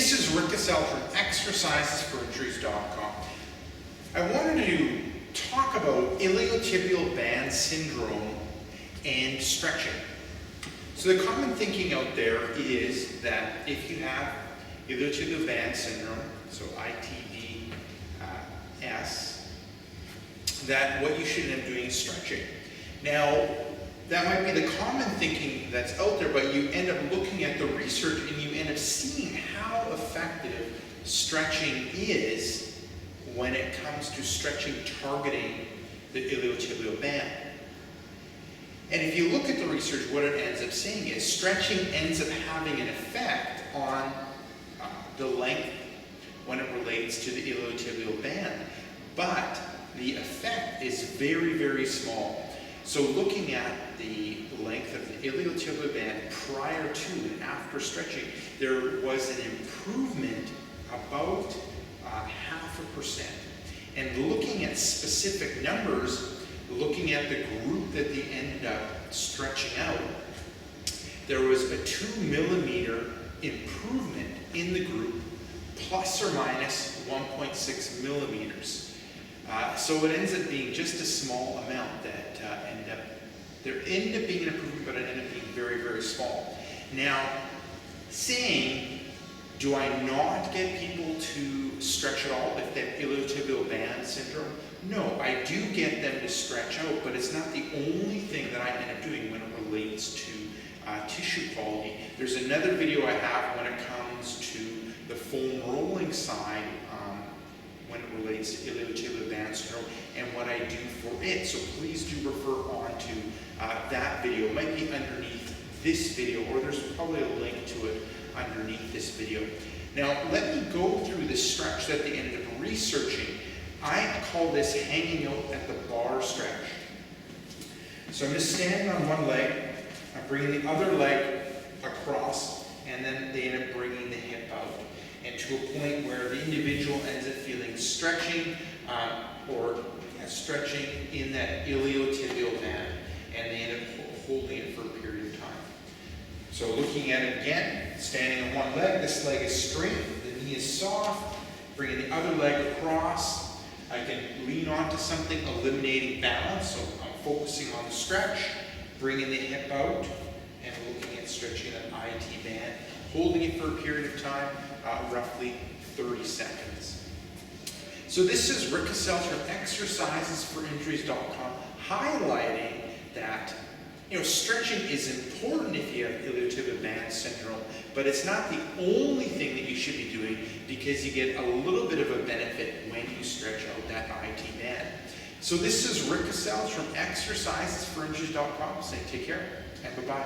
This is Rick Kaselj from exercisesforinjuries.com. I wanted to talk about iliotibial band syndrome and stretching. So the common thinking out there is that if you have iliotibial band syndrome, so ITBS, that what you should end up doing is stretching. Now, that might be the common thinking that's out there, but you end up looking at the research and you end up seeing how effective stretching is when it comes to stretching targeting the iliotibial band. And if you look at the research, what it ends up saying is stretching ends up having an effect on the length when it relates to the iliotibial band, but the effect is very, very small. So looking at the length of the iliotibial band prior to and after stretching, there was an improvement about 0.5%. And looking at specific numbers, looking at the group that they ended up stretching out, there was a 2 millimeter improvement in the group, plus or minus 1.6 millimeters. So it ends up being just a small amount that there ended up being an improvement, but it ended up being very, very small. Now, saying, do I not get people to stretch at all if they have iliotibial band syndrome? No, I do get them to stretch out, but it's not the only thing that I end up doing when it relates to tissue quality. There's another video I have when it comes to the foam rolling side when it relates to iliotibial band syndrome and what I do for it. So please do refer on to that video. It might be underneath this video, or there's probably a link to it underneath this video. Now let me go through the stretch that they ended up researching. I call this hanging out at the bar stretch. So I'm just standing on one leg, I'm bringing the other leg across, and then they end up bringing the hip out. And to a point where the individual ends up feeling stretching stretching in that iliotibial band, and they end up holding it for a period of time. So looking at it again, standing on one leg, this leg is straight, the knee is soft, bringing the other leg across. I can lean onto something, eliminating balance, so I'm focusing on the stretch, bringing the hip out, and looking at stretching that IT band, holding it for a period of time, roughly 30 seconds. So this is Rick Kaselj from exercisesforinjuries.com highlighting that stretching is important if you have iliotibial band syndrome, but it's not the only thing that you should be doing because you get a little bit of a benefit when you stretch out that IT band. So this is Rick Kaselj from exercisesforinjuries.com saying take care and bye-bye.